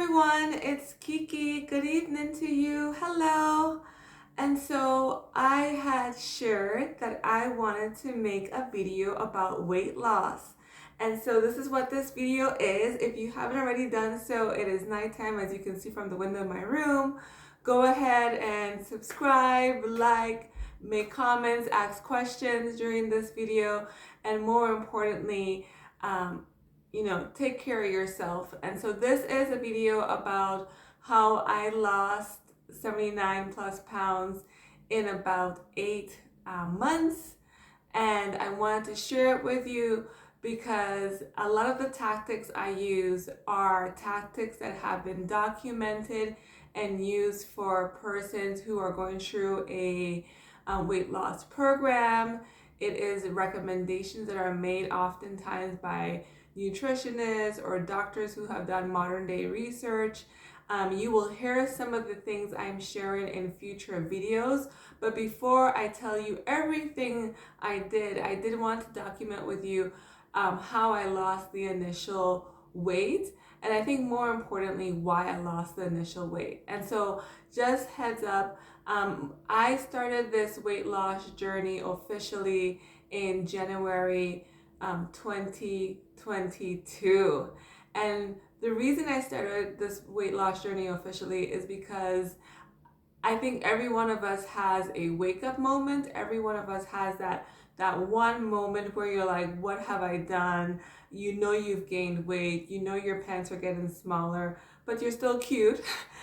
everyone, it's Kiki. Good evening to you. Hello. And so I had shared that I wanted to make a video about weight loss. And so this is what this video is. If you haven't already done so, it is nighttime as you can see from the window of my room. Go ahead and subscribe, like, make comments, ask questions during this video, and more importantly, take care of yourself. And so this is a video about how I lost 79 plus pounds in about 8 months. And I wanted to share it with you because a lot of the tactics I use are tactics that have been documented and used for persons who are going through a weight loss program. It is recommendations that are made oftentimes by nutritionists or doctors who have done modern day research. You will hear some of the things I'm sharing in future videos, but before I tell you everything I did want to document with you how I lost the initial weight, and I think more importantly why I lost the initial weight. And so just heads up, I started this weight loss journey officially in January 2022. And the reason I started this weight loss journey officially is because I think every one of us has a wake up moment. Every one of us has that one moment where you're like, what have I done? You know you've gained weight, you know your pants are getting smaller, but you're still cute.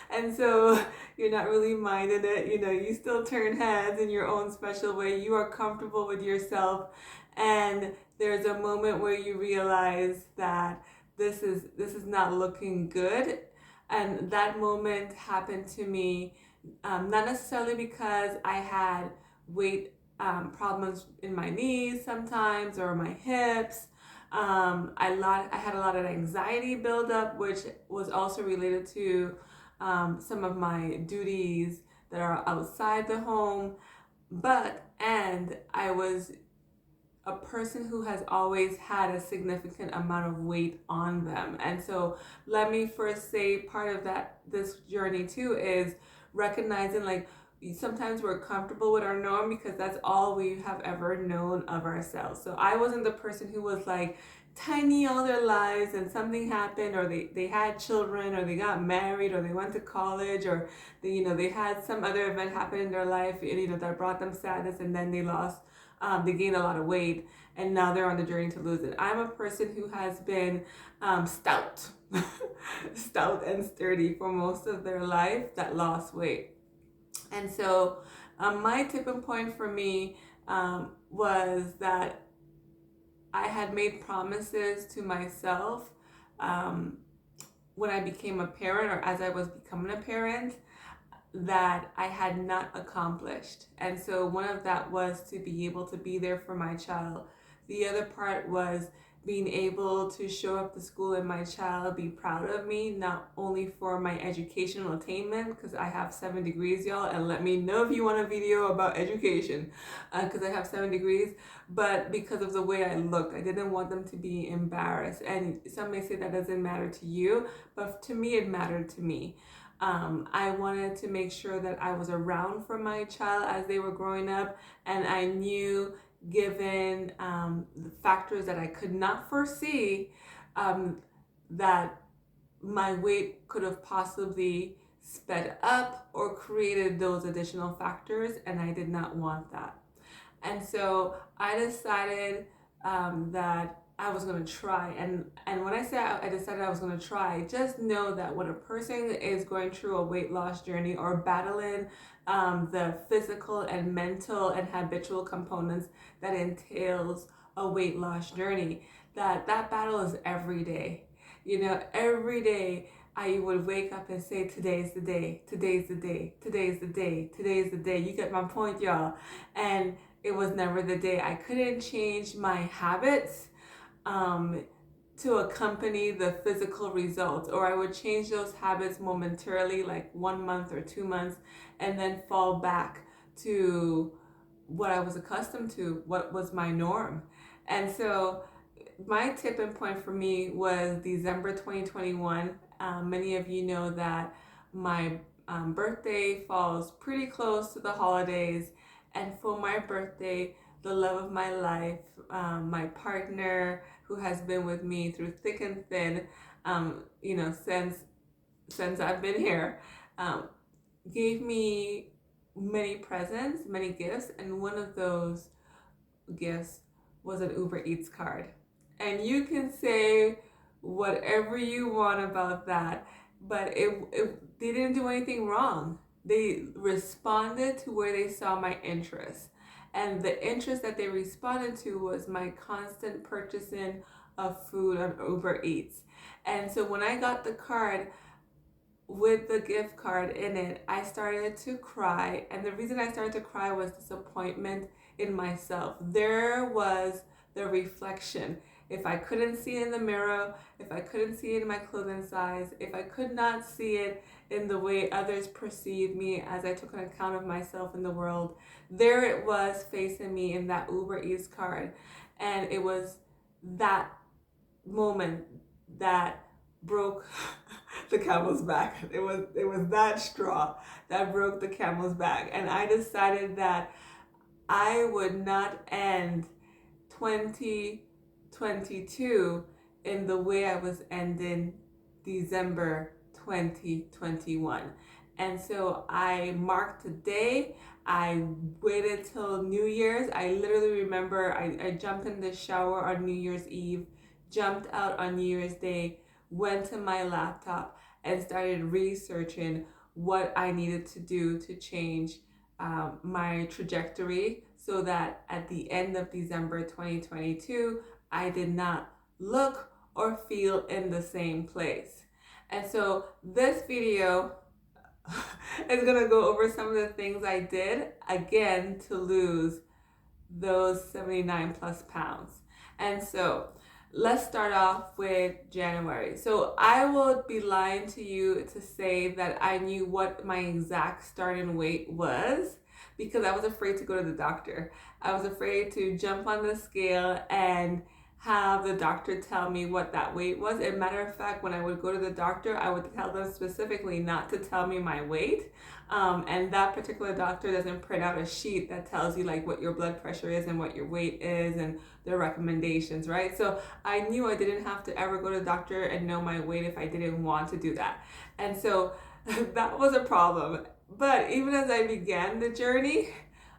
And so you're not really minding it. You still turn heads in your own special way. You are comfortable with yourself. And there's a moment where you realize that this is not looking good. And that moment happened to me, not necessarily because I had weight problems in my knees sometimes or my hips. I had a lot of anxiety buildup, which was also related to some of my duties that are outside the home. And I was a person who has always had a significant amount of weight on them. And so let me first say part of this journey too is recognizing, like, sometimes we're comfortable with our norm because that's all we have ever known of ourselves. So I wasn't the person who was like tiny all their lives and something happened, or they had children, or they got married, or they went to college, or they had some other event happen in their life, that brought them sadness, and then they gained a lot of weight, and now they're on the journey to lose it. I'm a person who has been stout and sturdy for most of their life that lost weight. And so my tipping point for me was that I had made promises to myself when I became a parent, or as I was becoming a parent, that I had not accomplished. And so one of that was to be able to be there for my child. The other part was being able to show up to school and my child be proud of me, not only for my educational attainment, because I have 7 degrees, y'all, and let me know if you want a video about education, because I have 7 degrees, but because of the way I looked. I didn't want them to be embarrassed. And some may say that doesn't matter to you, but to me it mattered to me. I wanted to make sure that I was around for my child as they were growing up, and I knew, given the factors that I could not foresee, that my weight could have possibly sped up or created those additional factors, and I did not want that. And so I decided that I was going to try. And when I say I decided I was going to try, just know that when a person is going through a weight loss journey or battling the physical and mental and habitual components that entails a weight loss journey, that battle is every day. Every day I would wake up and say, today's the day, today's the day, today's the day, today's the day. You get my point, y'all. And it was never the day. I couldn't change my habits to accompany the physical results, or I would change those habits momentarily, like 1 month or 2 months, and then fall back to what I was accustomed to, what was my norm. And so my tipping point for me was December 2021. Many of you know that my birthday falls pretty close to the holidays, and for my birthday, the love of my life, my partner who has been with me through thick and thin, since I've been here, um, gave me many presents, many gifts, and one of those gifts was an Uber Eats card. And you can say whatever you want about that, but they didn't do anything wrong. They responded to where they saw my interest. And the interest that they responded to was my constant purchasing of food on Uber Eats. And so when I got the card, with the gift card in it, I started to cry. And the reason I started to cry was disappointment in myself. There was the reflection. If I couldn't see it in the mirror, if I couldn't see it in my clothing size, if I could not see it in the way others perceived me as I took an account of myself in the world, there it was facing me in that Uber Eats card. And it was that moment that broke the camel's back. It was that straw that broke the camel's back. And I decided that I would not end 2022 in the way I was ending December 2021. And so I marked a day. I waited till New Year's. I literally remember I jumped in the shower on New Year's Eve, jumped out on New Year's Day, went to my laptop and started researching what I needed to do to change my trajectory so that at the end of December 2022, I did not look or feel in the same place. And so this video is gonna go over some of the things I did again to lose those 79 plus pounds. And so let's start off with January. So I will be lying to you to say that I knew what my exact starting weight was because I was afraid to go to the doctor. I was afraid to jump on the scale and have the doctor tell me what that weight was. As a matter of fact, when I would go to the doctor, I would tell them specifically not to tell me my weight. And that particular doctor doesn't print out a sheet that tells you like what your blood pressure is and what your weight is and their recommendations, right? So I knew I didn't have to ever go to the doctor and know my weight if I didn't want to do that. And so that was a problem. But even as I began the journey,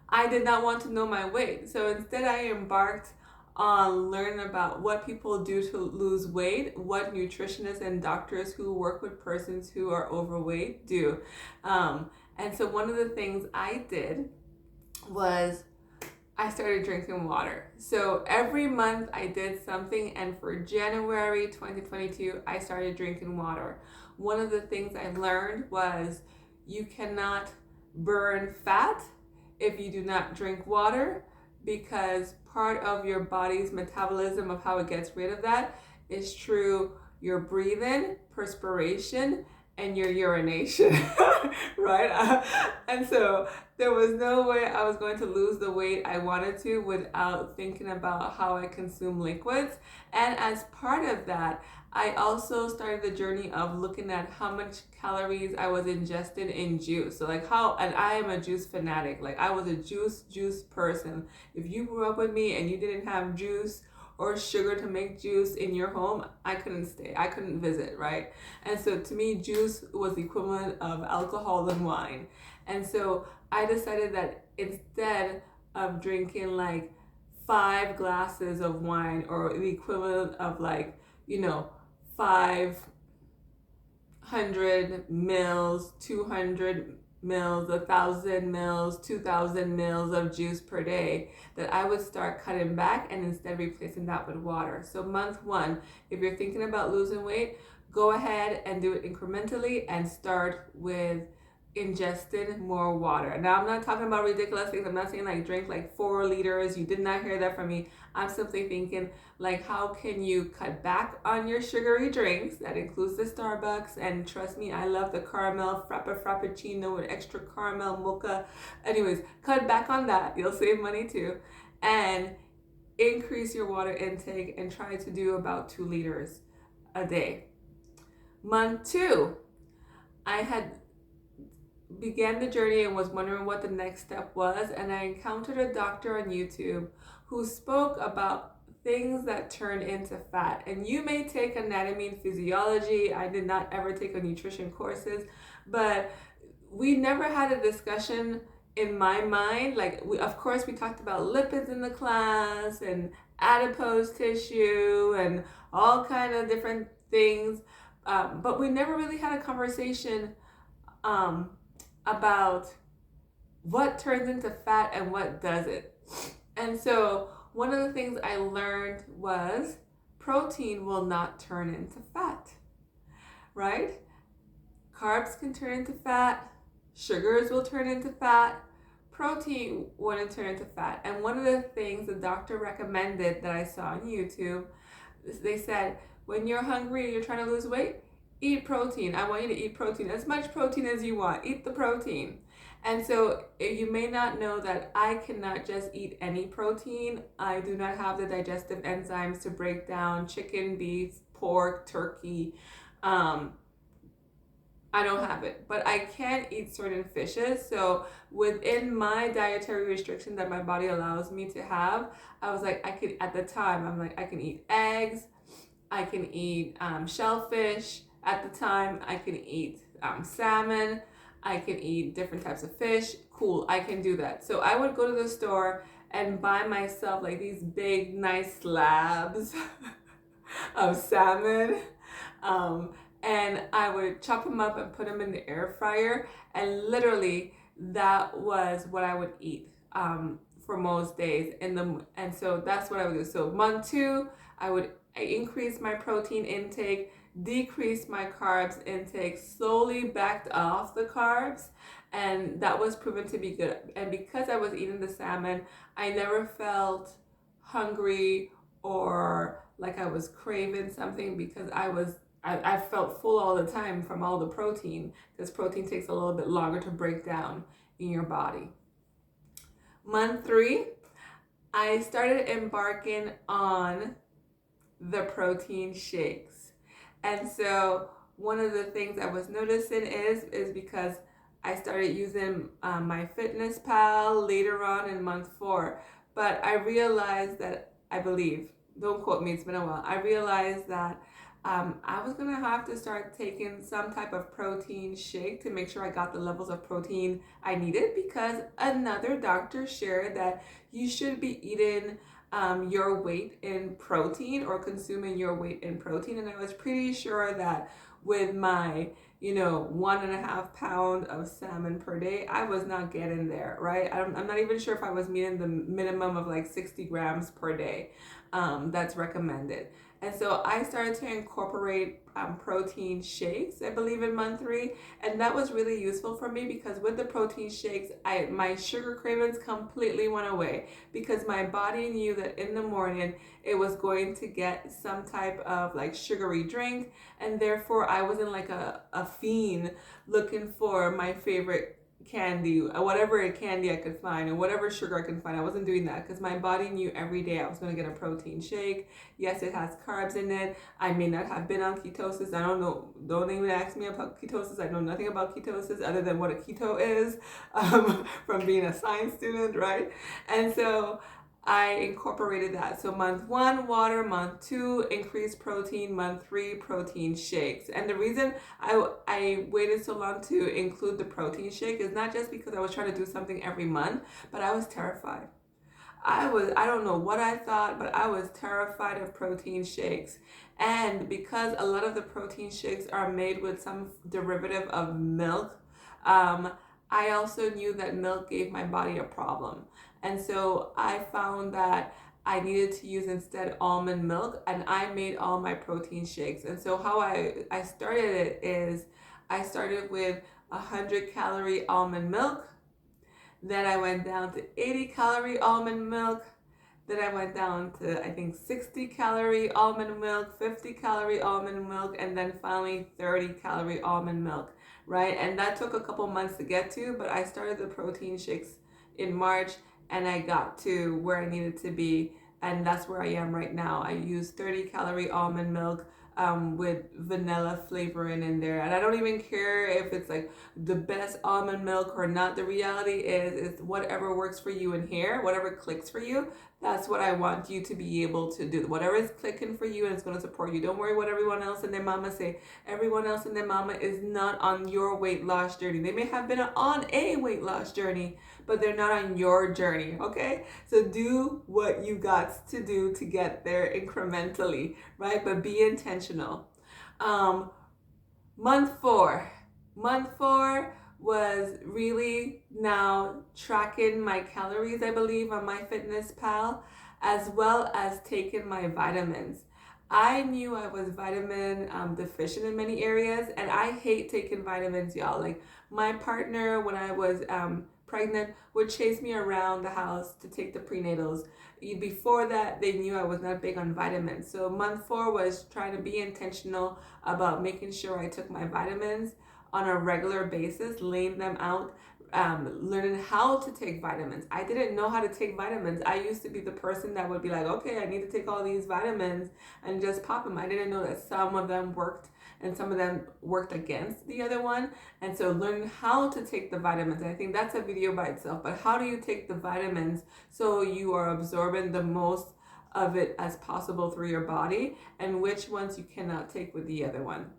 I did not want to know my weight. So instead I embarked on learning about what people do to lose weight, what nutritionists and doctors who work with persons who are overweight do. And so one of the things I did was I started drinking water. So every month I did something, and for January 2022, I started drinking water. One of the things I learned was you cannot burn fat if you do not drink water, because part of your body's metabolism of how it gets rid of that is through your breathing, perspiration, and your urination, right? And so there was no way I was going to lose the weight I wanted to without thinking about how I consume liquids. And as part of that, I also started the journey of looking at how much calories I was ingesting in juice. So like and I am a juice fanatic. Like I was a juice person. If you grew up with me and you didn't have juice or sugar to make juice in your home, I couldn't stay. I couldn't visit, right? And so to me, juice was the equivalent of alcohol and wine. And so I decided that instead of drinking like 5 glasses of wine, or the equivalent of 500 mils, 200 mils, 1,000 mils, 2,000 mils of juice per day, that I would start cutting back and instead replacing that with water. So month 1, if you're thinking about losing weight, go ahead and do it incrementally and start with ingesting more water. Now, I'm not talking about ridiculous things. I'm not saying like drink like 4 liters. You did not hear that from me. I'm simply thinking like, how can you cut back on your sugary drinks? That includes the Starbucks. And trust me, I love the caramel frappuccino with extra caramel mocha. Anyways, cut back on that. You'll save money too. And increase your water intake and try to do about 2 liters a day. Month 2, I had began the journey and was wondering what the next step was, and I encountered a doctor on YouTube who spoke about things that turn into fat. And you may take anatomy and physiology. I did not ever take a nutrition courses, but we never had a discussion in my mind. Like, of course we talked about lipids in the class and adipose tissue and all kind of different things, but we never really had a conversation about what turns into fat and what doesn't. And so one of the things I learned was protein will not turn into fat, right? Carbs can turn into fat, sugars will turn into fat, protein wouldn't turn into fat. And one of the things the doctor recommended that I saw on YouTube, they said, when you're hungry and you're trying to lose weight, eat protein. I want you to eat protein, as much protein as you want. Eat the protein. And so you may not know that I cannot just eat any protein. I do not have the digestive enzymes to break down chicken, beef, pork, turkey. I don't have it, but I can eat certain fishes. So within my dietary restriction that my body allows me to have, I was like, at the time, I'm like, I can eat eggs, I can eat shellfish. At the time, I can eat salmon, I can eat different types of fish. Cool, I can do that. So I would go to the store and buy myself like these big, nice slabs of salmon. And I would chop them up and put them in the air fryer. And literally, that was what I would eat for most days. And so that's what I would do. So month 2, I increase my protein intake, decrease my carbs intake, slowly backed off the carbs, and that was proven to be good. And because I was eating the salmon, I never felt hungry or like I was craving something, because I felt full all the time from all the protein, because protein takes a little bit longer to break down in your body. Month 3, I started embarking on the protein shakes. And so one of the things I was noticing is because I started using my Fitness Pal later on in month 4, but I realized that, I believe, don't quote me, it's been a while, I realized that I was going to have to start taking some type of protein shake to make sure I got the levels of protein I needed, because another doctor shared that you should be eating your weight in protein, or consuming your weight in protein. And I was pretty sure that with my 1.5 pound of salmon per day, I was not getting there, right? I'm not even sure if I was meeting the minimum of like 60 grams per day that's recommended. And so I started to incorporate protein shakes, I believe, in month 3. And that was really useful for me, because with the protein shakes, my sugar cravings completely went away, because my body knew that in the morning it was going to get some type of like sugary drink. And therefore I wasn't like a fiend looking for my favorite candy, whatever candy I could find, or whatever sugar I could find. I wasn't doing that, because my body knew every day I was going to get a protein shake. Yes, it has carbs in it. I may not have been on ketosis. I don't know. Don't even ask me about ketosis. I know nothing about ketosis other than what a keto is from being a science student, right? And so I incorporated that. So month 1, water. Month 2, increased protein. Month 3, protein shakes. And the reason I waited so long to include the protein shake is not just because I was trying to do something every month, but I was terrified. I don't know what I thought, but I was terrified of protein shakes. And because a lot of the protein shakes are made with some derivative of milk, I also knew that milk gave my body a problem. And so I found that I needed to use instead almond milk, and I made all my protein shakes. And so how I started it is I started with 100-calorie almond milk. Then I went down to 80-calorie almond milk. Then I went down to, I think, 60-calorie almond milk, 50-calorie almond milk, and then finally 30-calorie almond milk, right? And that took a couple months to get to, but I started the protein shakes in March, and I got to where I needed to be and that's where I am right now. I use 30-calorie almond milk with vanilla flavoring in there, and I don't even care if it's like the best almond milk or not. The reality is it's whatever works for you in here, whatever clicks for you. That's what I want you to be able to do. Whatever is clicking for you and it's going to support you. Don't worry what everyone else and their mama say. Everyone else and their mama is not on your weight loss journey. They may have been on a weight loss journey, but they're not on your journey, okay? So do what you got to do to get there incrementally, right? But be intentional. Month four. Month four was really now tracking my calories, I believe, on MyFitnessPal, as well as taking my vitamins. I knew I was vitamin deficient in many areas, and I hate taking vitamins, y'all. Like my partner, when I was pregnant, would chase me around the house to take the prenatals. Before that, they knew I was not big on vitamins. So month four was trying to be intentional about making sure I took my vitamins on a regular basis, laying them out, learning how to take vitamins. I didn't know how to take vitamins. I used to be the person that would be like, okay, I need to take all these vitamins and just pop them. I didn't know that some of them worked and some of them worked against the other one. And so learning how to take the vitamins, I think that's a video by itself, but how do you take the vitamins so you are absorbing the most of it as possible through your body, and which ones you cannot take with the other one.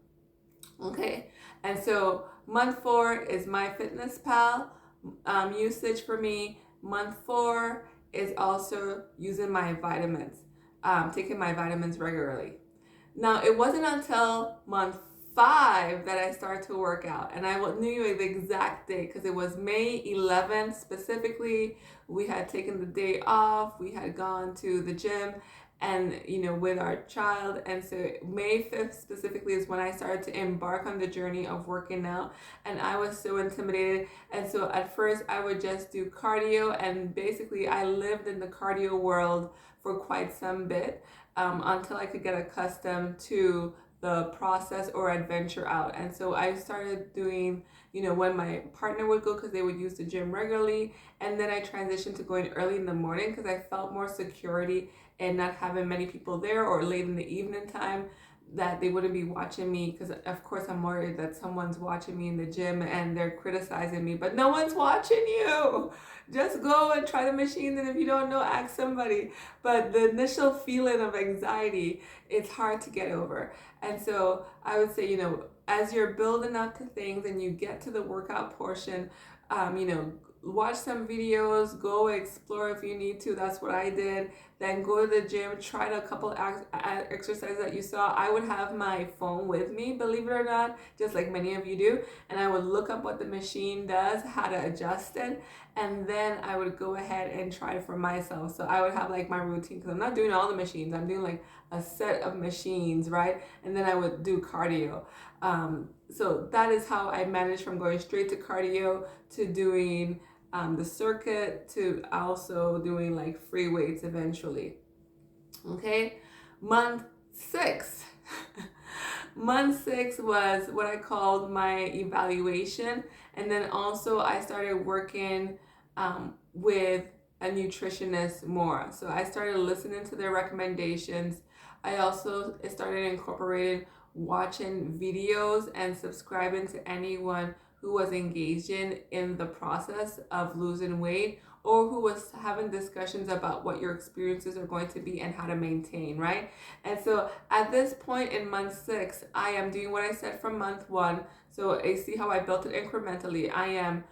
Okay, and so month four is MyFitnessPal usage for me. Month four is also using my vitamins, taking my vitamins regularly. Now, it wasn't until month 5 that I started to work out, and I knew the exact date because it was May 11th specifically. We had taken the day off, we had gone to the gym, and with our child, and so May 5th specifically is when I started to embark on the journey of working out, and I was so intimidated. And so at first I would just do cardio, and basically I lived in the cardio world for quite some bit, until I could get accustomed to the process or adventure out. And so I started doing, when my partner would go, because they would use the gym regularly, and then I transitioned to going early in the morning because I felt more security and not having many people there, or late in the evening time that they wouldn't be watching me, because of course I'm worried that someone's watching me in the gym and they're criticizing me, but no one's watching you. Just go and try the machines, and if you don't know, ask somebody. But the initial feeling of anxiety, it's hard to get over. And so I would say, as you're building up to things and you get to the workout portion, watch some videos, go explore if you need to. That's what I did. Then go to the gym, try a couple exercises that you saw. I would have my phone with me, believe it or not, just like many of you do, and I would look up what the machine does, how to adjust it, and then I would go ahead and try it for myself. So I would have like my routine, because I'm not doing all the machines, I'm doing like a set of machines, right? And then I would do cardio. So that is how I managed from going straight to cardio to doing the circuit to also doing like free weights eventually. Okay, month 6. Month 6 was what I called my evaluation, and then also I started working with a nutritionist more. So I started listening to their recommendations. I also started incorporating watching videos and subscribing to anyone who was engaging in the process of losing weight, or who was having discussions about what your experiences are going to be and how to maintain, right? And so at this point in month 6, I am doing what I said from month 1. So I see how I built it incrementally. I am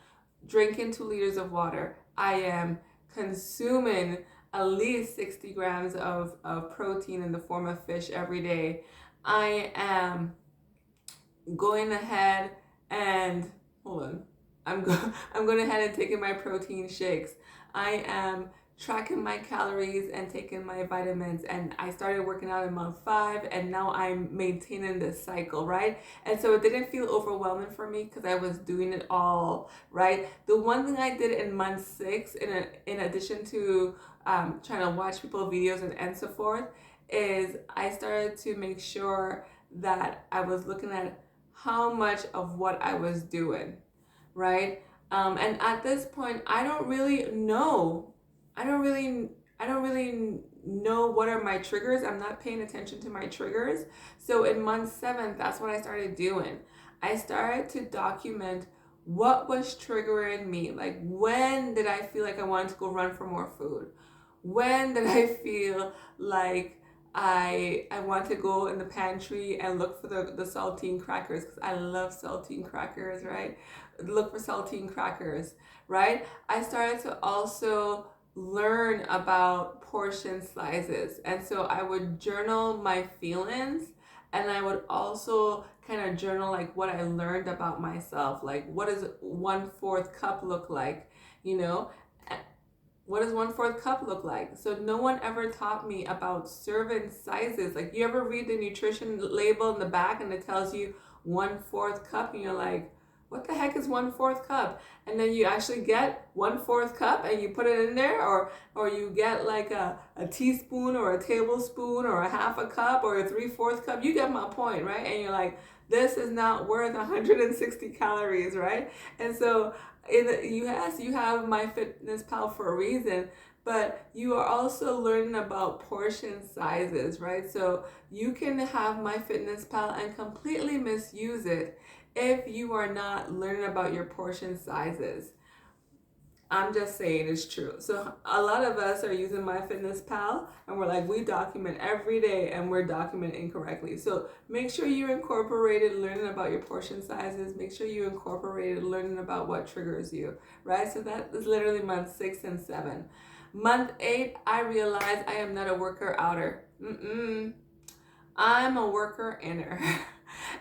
drinking 2 liters of water. I am consuming at least 60 grams of protein in the form of fish every day. I am going ahead and I'm going ahead and taking my protein shakes. I am tracking my calories and taking my vitamins, and I started working out in month 5, and now I'm maintaining this cycle, right? And so it didn't feel overwhelming for me because I was doing it all, right? The one thing I did in month 6, in addition to trying to watch people videos and so forth, is I started to make sure that I was looking at how much of what I was doing, right? And at this point, I don't really know what are my triggers, I'm not paying attention to my triggers. So in month 7, that's what I started doing. I started to document what was triggering me. Like, when did I feel like I wanted to go run for more food? When did I feel like I want to go in the pantry and look for the saltine crackers, because I love saltine crackers, right? Look for saltine crackers, right? I started to also learn about portion sizes. And so I would journal my feelings, and I would also kind of journal like what I learned about myself. Like, what does 1/4 cup look like? You know, what does 1/4 cup look like? So no one ever taught me about serving sizes. Like, you ever read the nutrition label in the back and it tells you 1/4 cup, and you're like, what the heck is 1/4 cup? And then you actually get 1/4 cup and you put it in there, or you get like a teaspoon or a tablespoon or a half a cup or a 3/4 cup. You get my point, right? And you're like, this is not worth 160 calories, right? And so you have my fitness pal for a reason, but you are also learning about portion sizes, right? So you can have my fitness pal and completely misuse it if you are not learning about your portion sizes. I'm just saying it's true. So a lot of us are using MyFitnessPal and we're like, we document every day and we're documenting incorrectly. So make sure you incorporated learning about your portion sizes. Make sure you incorporated learning about what triggers you, right? So that is literally month 6 and 7. Month 8, I realized I am not a worker outer. I'm a worker inner.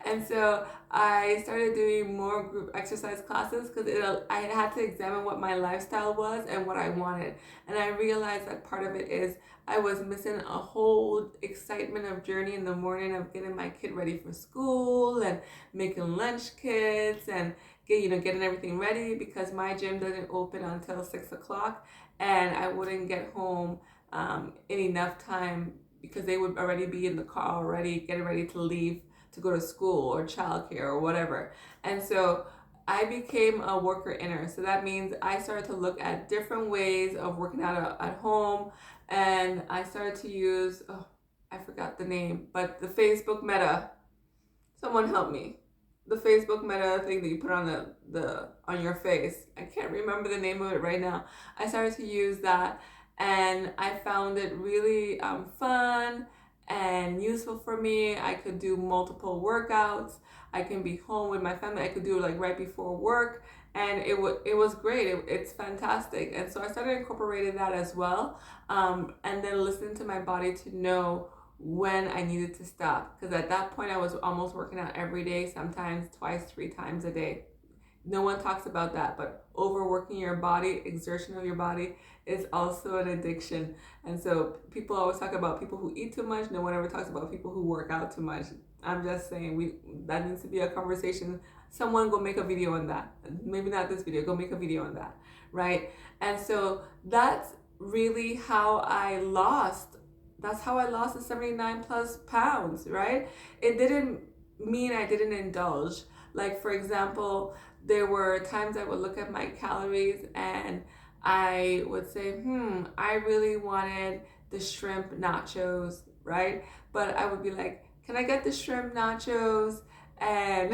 And so I started doing more group exercise classes because I had to examine what my lifestyle was and what I wanted. And I realized that part of it is I was missing a whole excitement of journey in the morning of getting my kid ready for school and making lunch kits and getting everything ready, because my gym doesn't open until 6 o'clock, and I wouldn't get home in enough time because they would already be in the car already getting ready to leave to go to school or childcare or whatever. And so I became a worker inner. So that means I started to look at different ways of working out at home, and I started to use, I forgot the name, but the Facebook Meta. Someone help me. The Facebook Meta thing that you put on the on your face. I can't remember the name of it right now. I started to use that, and I found it really fun and useful for me. I could do multiple workouts. I can be home with my family. I could do it like right before work, and it was great. It's fantastic. And so I started incorporating that as well, and then listening to my body to know when I needed to stop, because at that point I was almost working out every day, sometimes twice, 3 times a day. No one talks about that, but overworking your body, exertion of your body, is also an addiction. And so people always talk about people who eat too much. No one ever talks about people who work out too much. I'm just saying that needs to be a conversation. Someone go make a video on that. Maybe not this video, go make a video on that, right? And so that's really how I lost. That's how I lost the 79 plus pounds, right? It didn't mean I didn't indulge. Like, for example, there were times I would look at my calories and I would say, I really wanted the shrimp nachos, right? But I would be like, can I get the shrimp nachos? And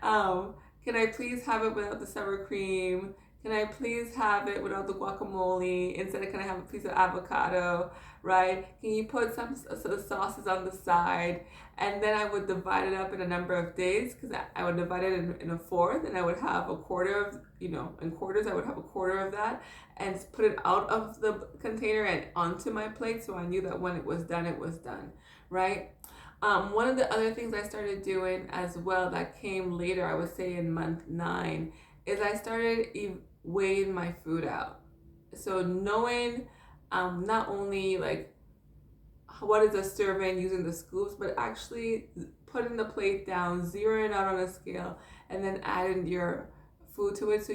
can I please have it without the sour cream? Can I please have it without the guacamole? Instead of, can I have a piece of avocado, right? Can you put some sauces on the side? And then I would divide it up in a number of days, because I would divide it in a fourth, and I would have a quarter of, in quarters, I would have a quarter of that and put it out of the container and onto my plate, so I knew that when it was done, right? One of the other things I started doing as well that came later, I would say in month 9, is I started weighing my food out. So knowing not only like what is a serving using the scoops, but actually putting the plate down, zeroing out on a scale, and then adding your food to it, so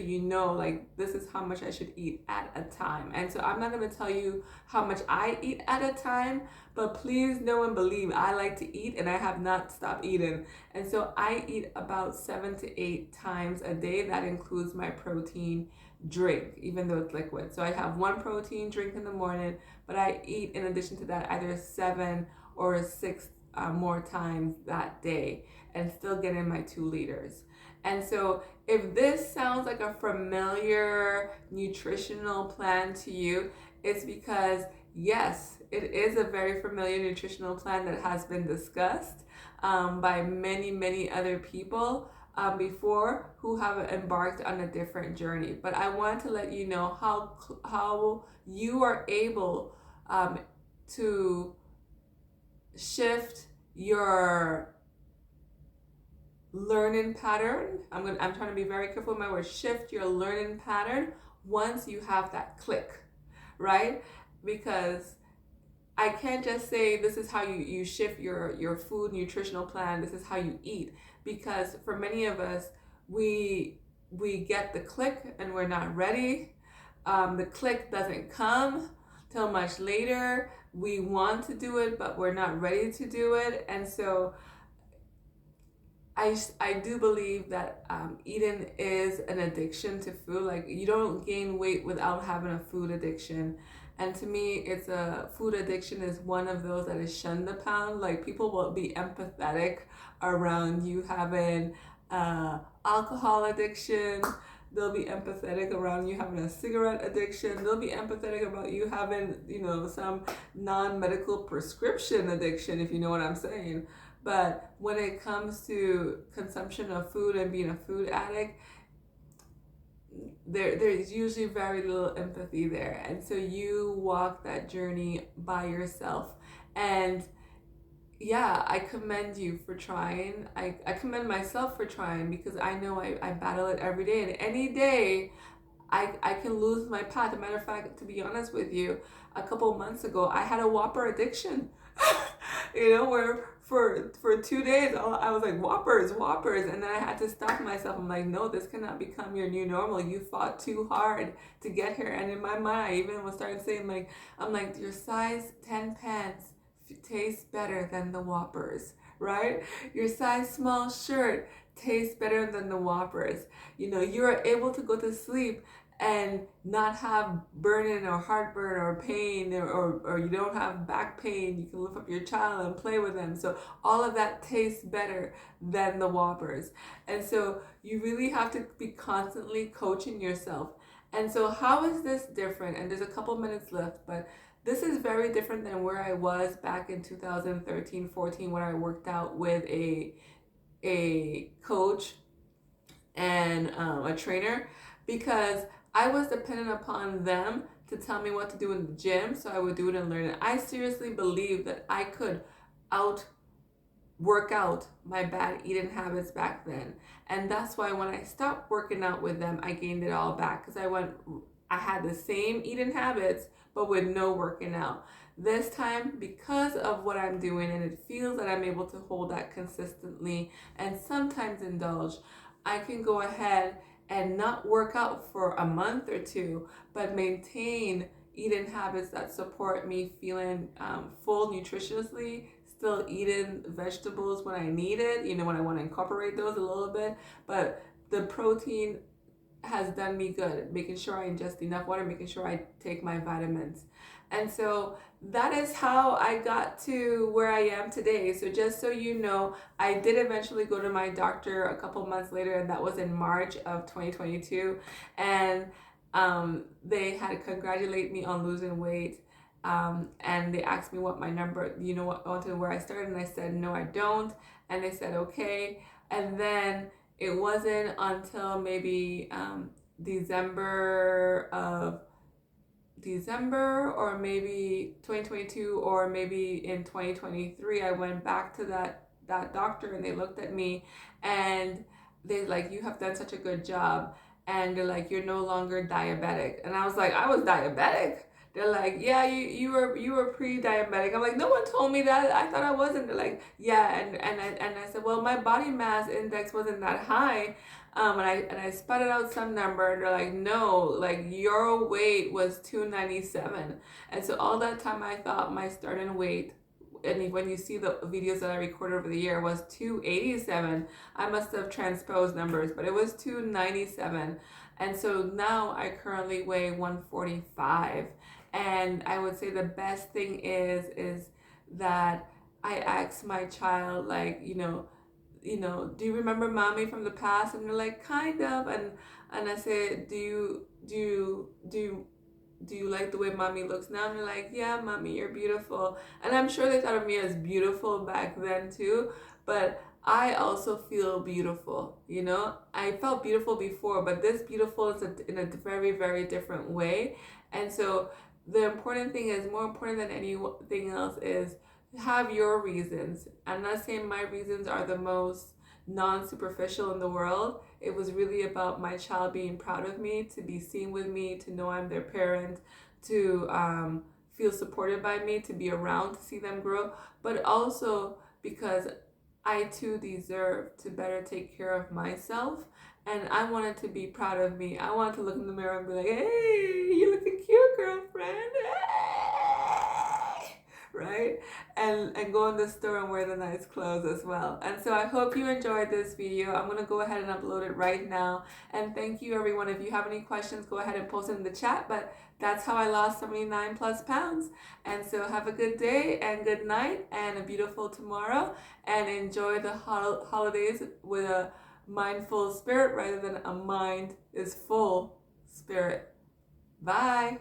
like, this is how much I should eat at a time. And so I'm not going to tell you how much I eat at a time, but please know and believe I like to eat, and I have not stopped eating. And so I eat about 7 to 8 times a day. That includes my protein, drink, even though it's liquid. So I have one protein drink in the morning, but I eat in addition to that either 7 or 6 more times that day, and still get in my 2 liters. And so if this sounds like a familiar nutritional plan to you, it's because yes, it is a very familiar nutritional plan that has been discussed by many other people before, who have embarked on a different journey. But I want to let you know how you are able to shift your learning pattern. I'm trying to be very careful with my words. Shift your learning pattern once you have that click, right? Because I can't just say this is how you shift your food nutritional plan, this is how you eat. Because for many of us, we get the click and we're not ready. The click doesn't come till much later. We want to do it, but we're not ready to do it. And so I do believe that eating is an addiction to food. Like, you don't gain weight without having a food addiction. And to me, it's a food addiction is one of those that is shunned upon. Like, people will be empathetic around you having alcohol addiction. They'll be empathetic around you having a cigarette addiction. They'll be empathetic about you having, some non-medical prescription addiction, if you know what I'm saying. But when it comes to consumption of food and being a food addict, there's usually very little empathy there. And so you walk that journey by yourself. And yeah, I commend you for trying. I commend myself for trying, because I know I battle it every day. And any day I can lose my path. As a matter of fact, to be honest with you, a couple months ago, I had a Whopper addiction. Where for 2 days I was like, Whoppers, and then I had to stop myself. I'm like, no, this cannot become your new normal. You fought too hard to get here. And in my mind, I even was starting saying, I'm like, your size 10 pants tastes better than the Whoppers, right? Your size small shirt tastes better than the Whoppers. You are able to go to sleep and not have burning or heartburn or pain, or you don't have back pain. You can lift up your child and play with them. So all of that tastes better than the Whoppers. And so you really have to be constantly coaching yourself. And so how is this different? And there's a couple minutes left, but this is very different than where I was back in 2013-14, when I worked out with a coach and a trainer, because I was dependent upon them to tell me what to do in the gym, so I would do it and learn it. I seriously believed that I could work out my bad eating habits back then. And that's why when I stopped working out with them, I gained it all back, because I had the same eating habits, but with no working out. This time, because of what I'm doing, and it feels that I'm able to hold that consistently and sometimes indulge, I can go ahead and not work out for a month or two, but maintain eating habits that support me feeling full nutritiously, still eating vegetables when I need it, when I want to incorporate those a little bit, but the protein has done me good, making sure I ingest enough water, making sure I take my vitamins. And so that is how I got to where I am today. So just so you know, I did eventually go to my doctor a couple months later, and that was in March of 2022. And they had to congratulate me on losing weight. And they asked me what my number, wanted where I started. And I said, no, I don't. And they said, okay. And then it wasn't until maybe December or maybe 2022, or maybe in 2023, I went back to that doctor, and they looked at me and they're like, you have done such a good job. And they're like, you're no longer diabetic. And I was like, I was diabetic? They're like, yeah, you were pre-diabetic. I'm like, no one told me that. I thought I wasn't. They're like, yeah, and I said, well, my body mass index wasn't that high, and I sputtered out some number, and they're like, no, like your weight was 297, and so all that time I thought my starting weight and when you see the videos that I recorded over the year, it was 287. I must have transposed numbers, but it was 297. And so now I currently weigh 145. And I would say the best thing is that I ask my child, like, do you remember mommy from the past? And they're like, kind of. And I said, do you like the way mommy looks now? And they're like, yeah, mommy, you're beautiful. And I'm sure they thought of me as beautiful back then too, but I also feel beautiful. I felt beautiful before, but this beautiful is in a very, very different way. And so the important thing is, more important than anything else, is have your reasons. I'm not saying my reasons are the most non-superficial in the world. It was really about my child being proud of me, to be seen with me, to know I'm their parent, to feel supported by me, to be around to see them grow, but also because I too deserve to better take care of myself. And I wanted to be proud of me. I wanted to look in the mirror and be like, hey, you're looking cute, girlfriend. Hey! Right? And go in the store and wear the nice clothes as well. And so I hope you enjoyed this video. I'm going to go ahead and upload it right now. And thank you, everyone. If you have any questions, go ahead and post it in the chat. But that's how I lost 79 plus pounds. And so have a good day and good night and a beautiful tomorrow. And enjoy the holidays with a mindful spirit rather than a mind is full spirit. Bye.